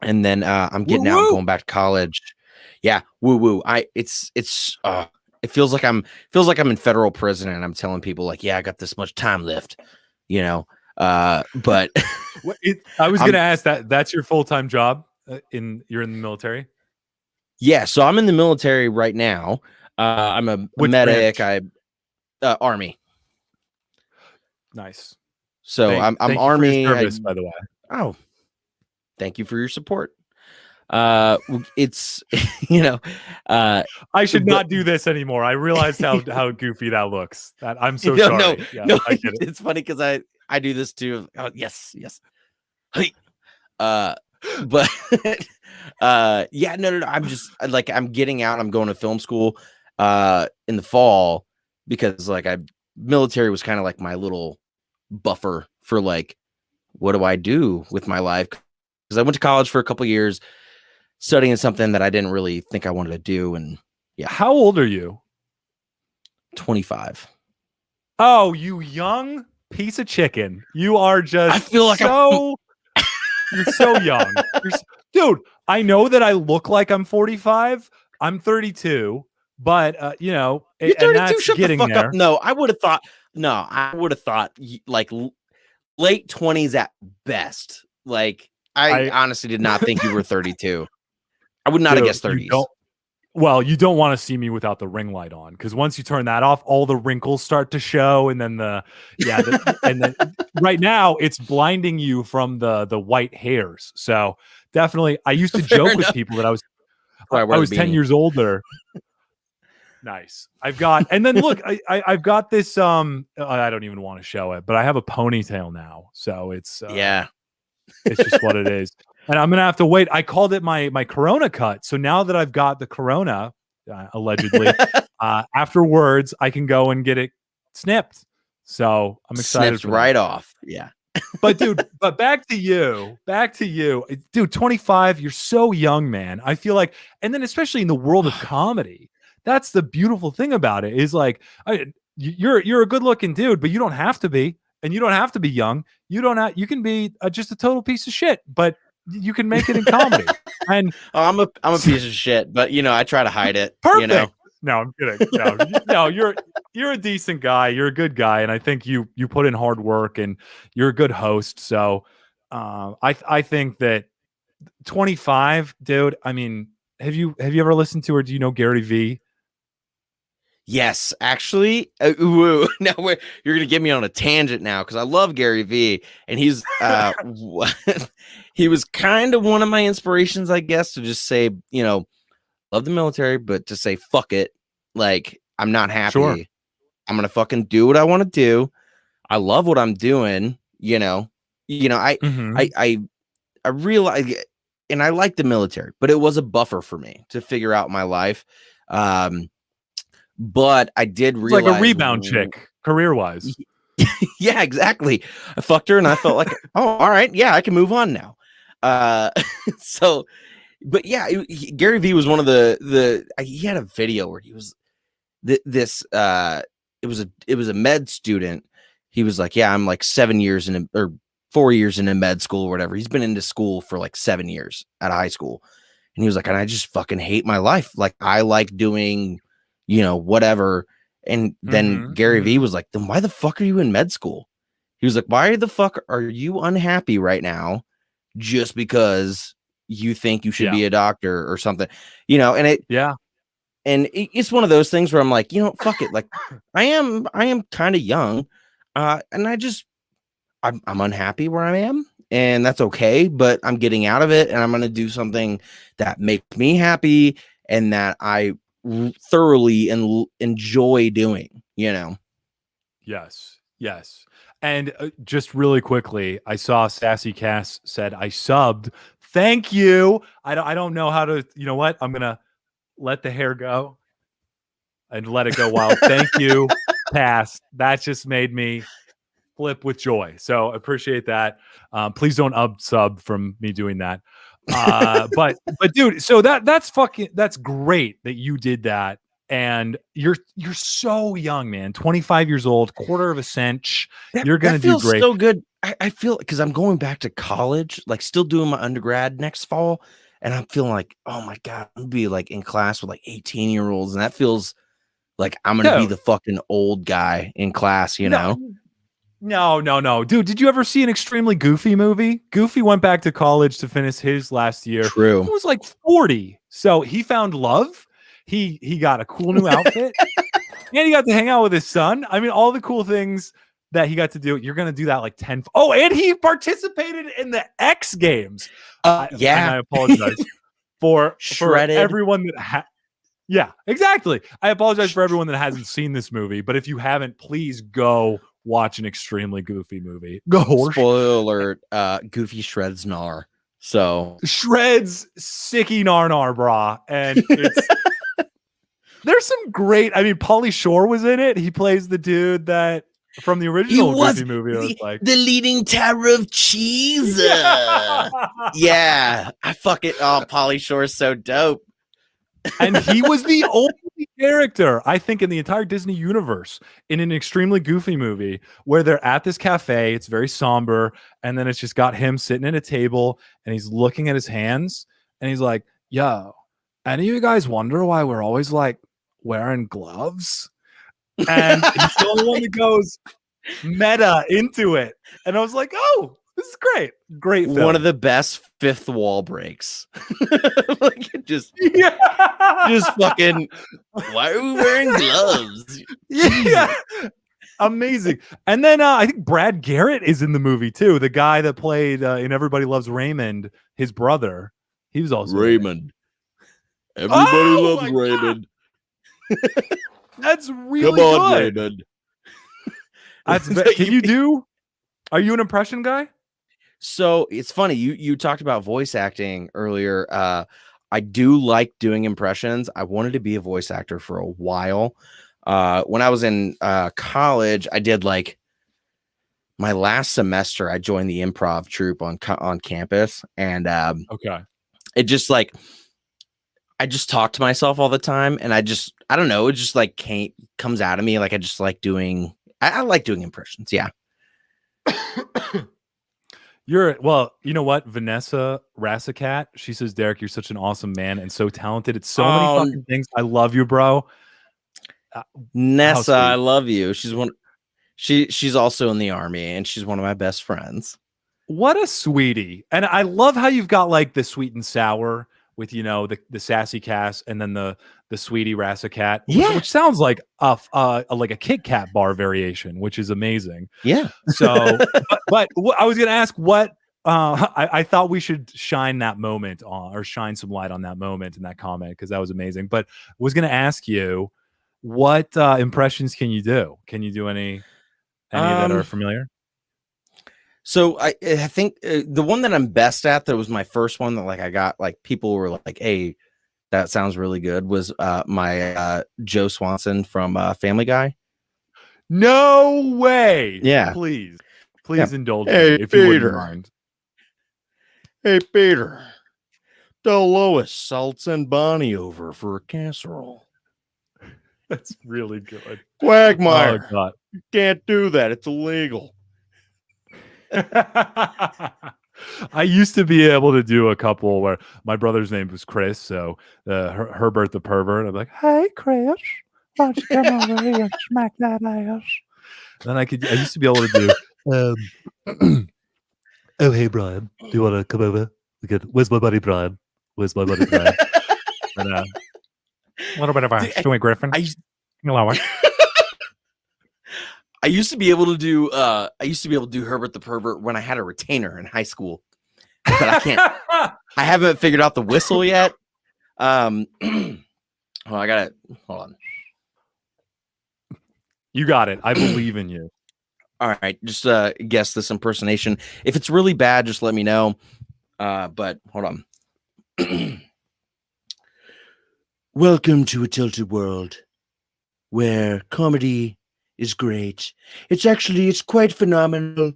and then I'm getting out and going back to college. Yeah, woo woo. It feels like I'm in federal prison, and I'm telling people like, yeah, I got this much time left, but I was gonna ask that's your full-time job. You're in the military. Yeah, so I'm in the military right now. I'm a medic. Army. Nice. So I'm Army. Service, by the way. Oh, thank you for your support. It's I should not do this anymore. I realized how goofy that looks. I'm so sorry. No, I get it. It's funny because I do this too. Oh, yes. Hey. But no. I'm just like, I'm getting out. I'm going to film school in the fall because like military was kind of like my little buffer for like, what do I do with my life? Because I went to college for a couple years studying something that I didn't really think I wanted to do. And yeah. How old are you? 25. Oh, you young piece of chicken. You are just I feel like you're so young. Dude, I know that I look like I'm 45. I'm 32, but you're 32. And that's shut getting the fuck there. up. No, I would have thought like late 20s at best. Like I honestly did not think you were 32. I would not have guessed 30s. You don't want to see me without the ring light on, because once you turn that off, all the wrinkles start to show, and then and then right now it's blinding you from the white hairs. So definitely, I used to joke with people that I was 10 years older. Nice. I've got, and then look, I've got this. I don't even want to show it, but I have a ponytail now, so it's it's just what it is. And I'm going to have to wait. I called it my Corona cut. So now that I've got the Corona, allegedly, afterwards, I can go and get it snipped. So I'm excited Snipped for right that. off. Yeah. But dude, back to you, dude. 25, you're so young, man. I feel like, and then especially in the world of comedy, that's the beautiful thing about it. Is like, you're a good looking dude, but you don't have to be, and you don't have to be young. You don't have, you can be just a total piece of shit, but you can make it in comedy. And I'm a piece of shit, but I try to hide it. perfect. No, I'm kidding. No, you're a decent guy. You're a good guy, and I think you put in hard work, and you're a good host. So, I think that 25, dude. I mean, have you ever listened to, or do you know Gary V? Yes, actually. Now you're gonna get me on a tangent now because I love Gary V, and he's he was kind of one of my inspirations, I guess, to just say, love the military, but to say fuck it, like I'm not happy. Sure. I'm gonna fucking do what I want to do. I love what I'm doing. I realize, and I like the military, but it was a buffer for me to figure out my life. But I did realize, like a rebound chick, career wise. Yeah, exactly. I fucked her, and I felt like, oh, all right, yeah, I can move on now. So, but yeah, Gary V was one of he had a video where he was it was a med student. He was like, yeah, I'm like 7 years or 4 years into med school or whatever. He's been into school for like 7 years at high school. And he was like, and I just fucking hate my life. Like, I like doing, whatever. And then Gary V was like, then why the fuck are you in med school? He was like, why the fuck are you unhappy right now just because you think you should be a doctor or something? And it's one of those things where I'm like, fuck it. Like, I am kind of young. And I'm unhappy where I am, and that's okay, but I'm getting out of it, and I'm going to do something that makes me happy and that I thoroughly enjoy doing, Yes. And just really quickly, I saw Sassy Cass said, I subbed. Thank you. I don't know how to, you know what? I'm going to let the hair go and let it go wild. Thank you, Cass. That just made me flip with joy. So appreciate that. Please don't sub from me doing that. But dude, so that's great that you did that. And you're so young, man. 25 years old, quarter of a century. You're gonna do great. So good. I feel, because I'm going back to college, like still doing my undergrad next fall, and I'm feeling like, oh my god, I'm gonna be like in class with like 18-year-olds, and that feels like I'm gonna be the fucking old guy in class, know? No. Dude, did you ever see an extremely Goofy movie? Goofy went back to college to finish his last year. True. He was like 40. So he found love. He got a cool new outfit. And he got to hang out with his son. I mean, all the cool things that he got to do. You're going to do that like 10. Oh, and he participated in the X Games. Yeah. And I apologize for Shredded. everyone that yeah, exactly. I apologize for everyone that hasn't seen this movie, but if you haven't, please go watch an extremely Goofy movie. Go. Spoiler alert, Goofy shreds Gnar. So shreds sicky nar brah. And it's there's some great, I mean, Pauly Shore was in it. He plays the dude that from the original Goofy movie. The leading tower of cheese. Yeah. I fucking Pauly Shore is so dope. And he was the only character, I think, in the entire Disney universe in an extremely Goofy movie where they're at this cafe. It's very somber. And then it's just got him sitting at a table and he's looking at his hands and he's like, yo, any of you guys wonder why we're always like wearing gloves? And he's the only one that goes meta into it. And I was like, oh, this is great. Great film. One of the best fifth wall breaks. Like, just fucking, why are we wearing gloves? Yeah. Amazing. And then I think Brad Garrett is in the movie too. The guy that played in Everybody Loves Raymond, his brother. He was also Raymond. Everybody loves Raymond. That's really Come on, good. Raymond. Are you an impression guy? So it's funny. You talked about voice acting earlier. I do like doing impressions. I wanted to be a voice actor for a while. When I was in college, I did like my last semester. I joined the improv troupe on campus, and Okay. it just like I just talk to myself all the time, and I don't know, it just like comes out of me. Like I just like doing. I like doing impressions. Yeah. Well, you know what? Vanessa Rasa Cat, she says, Derek, you're such an awesome man and so talented. It's so many fucking things. I love you, bro. Nessa, I love you. She's also in the army, and she's one of my best friends. What a sweetie. And I love how you've got like the sweet and sour with, you know, the sassy Cass, and then the sweetie Rasa Cat, which sounds like a Kit Kat bar variation, which is amazing. Yeah. So, but I was going to ask what I thought we should shine that moment on, or shine some light on that moment in that comment, because that was amazing. But was going to ask you, what impressions can you do? Can you do any that are familiar? So I think the one that I'm best at, that was my first one that like I got like people were like, "Hey, that sounds really good," was my Joe Swanson from Family Guy. No way. Yeah. Please indulge me if Peter. you wouldn't mind. Hey, Peter. Tell Lois I'll send Bonnie over for a casserole. That's really good. Quagmire. Oh, God. You can't do that. It's illegal. I used to be able to do a couple where my brother's name was Chris, so Herbert the pervert. I'm like, "Hey, Chris, why don't you come over here and smack that ass?" Then I used to be able to do, "Oh, hey, Brian, do you want to come over? Where's my buddy Brian? Where's my buddy Brian?" And, a little bit of a Stewie Griffin. I used to be able to do Herbert the pervert when I had a retainer in high school, but I can't. I haven't figured out the whistle yet. I got it. Hold on. You got it. I believe in you. All right, just guess this impersonation. If it's really bad, just let me know. But hold on. Welcome to a tilted world where comedy is great. It's quite phenomenal.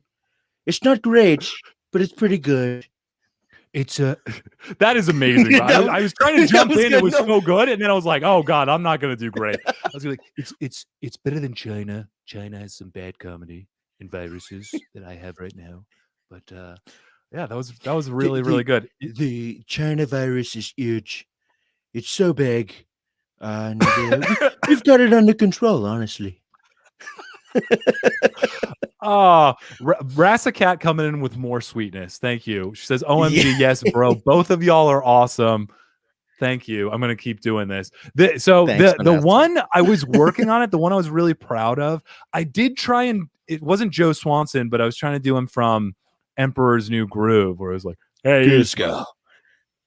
It's not great, but it's pretty good. That is amazing. I was trying to jump in. It was so good, and then I was like, "Oh God, I'm not going to do great." I was like, "It's better than China. China has some bad comedy and viruses that I have right now." But yeah, that was really really good. The China virus is huge. It's so big, and we've got it under control. Honestly. Rasa Cat coming in with more sweetness. Thank you. She says, "OMG, yes, bro. Both of y'all are awesome. Thank you. I'm gonna keep doing this." The one I was working on it, the one I was really proud of, I did try, and it wasn't Joe Swanson, but I was trying to do him from Emperor's New Groove, where it was like, "Hey, Isma.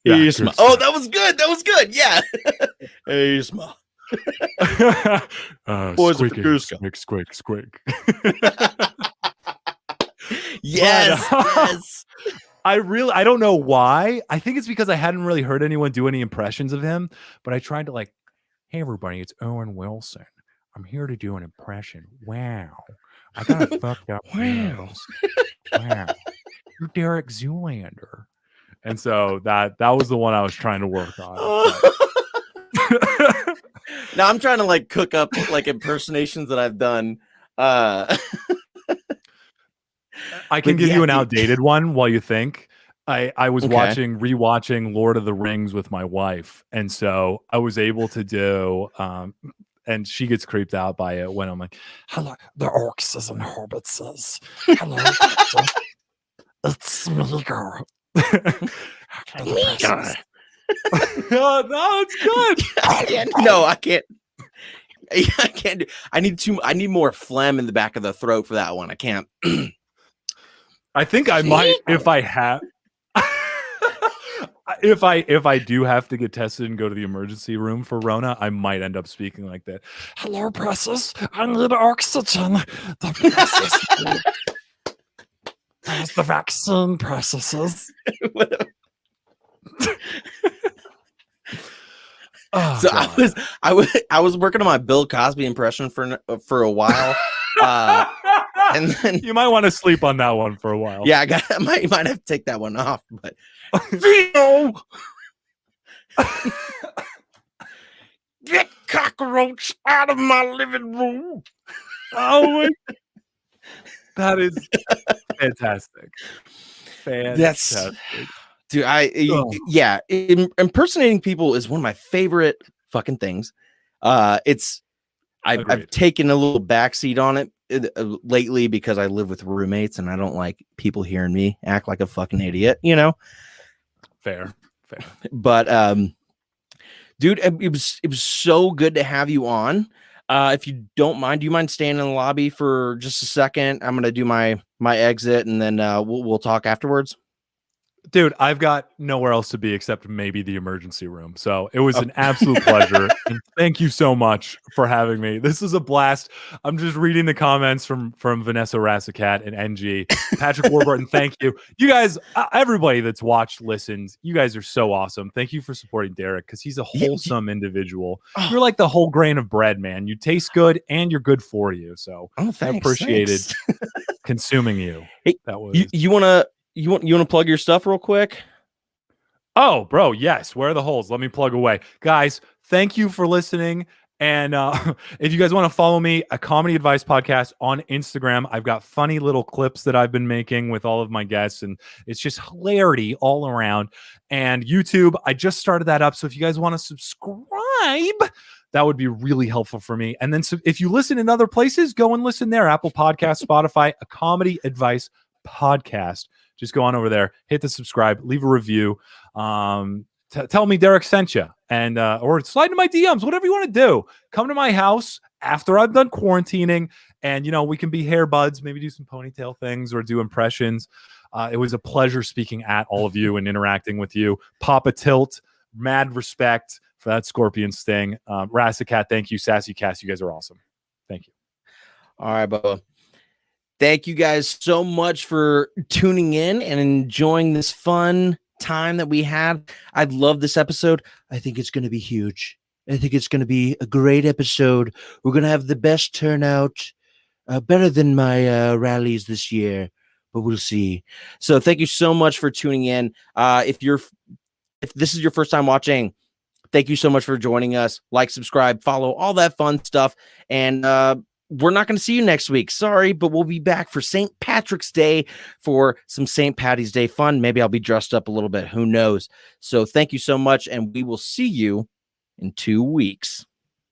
Yeah, Isma. Oh, that was good. That was good. Yeah. Hey, Isma. Squeak. Yes, yes. I don't know why. I think it's because I hadn't really heard anyone do any impressions of him, but I tried to like, "Hey everybody, it's Owen Wilson. I'm here to do an impression. Wow. I got a fucked up nose. Wow. You're Derek Zoolander." And so that was the one I was trying to work on. Now I'm trying to like cook up like impersonations that I've done. I can give you an outdated one while you think. I was rewatching Lord of the Rings with my wife, and so I was able to do and she gets creeped out by it when I'm like, "Hello, the orcs and hobbits. Hello, it's me, girl." No, it's good. No, I can't. I can't do. I need more phlegm in the back of the throat for that one. I can't. I think I might if I have. If I do have to get tested and go to the emergency room for Rona, I might end up speaking like that. "Hello, presses. I need oxygen. The presses. As the vaccine processes." Oh, So God. I was working on my Bill Cosby impression for a while. And then You might want to sleep on that one for a while. yeah, I might have to take that one off, but Vito, get cockroach out of my living room. Oh my, that is fantastic. Fantastic. Dude, Oh, yeah, impersonating people is one of my favorite fucking things. I've agreed. taken a little backseat on it lately because I live with roommates and I don't like people hearing me act like a fucking idiot, you know. Fair. But dude, it was so good to have you on. If you don't mind, do you mind staying in the lobby for just a second? I'm gonna do my exit and then we'll talk afterwards. Dude, I've got nowhere else to be except maybe the emergency room. So it was an absolute pleasure. And thank you so much for having me. This is a blast. I'm just reading the comments from Vanessa Rasa Cat and NG. Patrick Warburton, thank you. You guys, everybody that's watched, listened, you guys are so awesome. Thank you for supporting Derek because he's a wholesome individual. You're like the whole grain of bread, man. You taste good and you're good for you. So I appreciated consuming you. Hey, that was you want to plug your stuff real quick? Oh, bro, yes. Where are the holes? Let me plug away. Guys, thank you for listening. And if you guys want to follow me, a comedy advice podcast on Instagram, I've got funny little clips that I've been making with all of my guests, and it's just hilarity all around. And YouTube, I just started that up. So if you guys want to subscribe, that would be really helpful for me. And then if you listen in other places, go and listen there. Apple Podcasts, Spotify, a comedy advice podcast. Just go on over there, hit the subscribe, leave a review. Tell me Derek sent you, and or slide into my DMs, whatever you want to do. Come to my house after I've done quarantining, and we can be hair buds, maybe do some ponytail things or do impressions. It was a pleasure speaking at all of you and interacting with you. Papa Tilt, mad respect for that scorpion sting. Rasa Cat, thank you. Sassy Cass, you guys are awesome. Thank you. All right, Bubba. Thank you guys so much for tuning in and enjoying this fun time that we had. I love this episode. I think it's going to be huge. I think it's going to be a great episode. We're going to have the best turnout, better than my rallies this year, but we'll see. So thank you so much for tuning in. If this is your first time watching, thank you so much for joining us. Like, subscribe, follow, all that fun stuff. And we're not going to see you next week. Sorry, but we'll be back for St. Patrick's Day for some St. Patty's Day fun. Maybe I'll be dressed up a little bit. Who knows? So thank you so much, and we will see you in 2 weeks.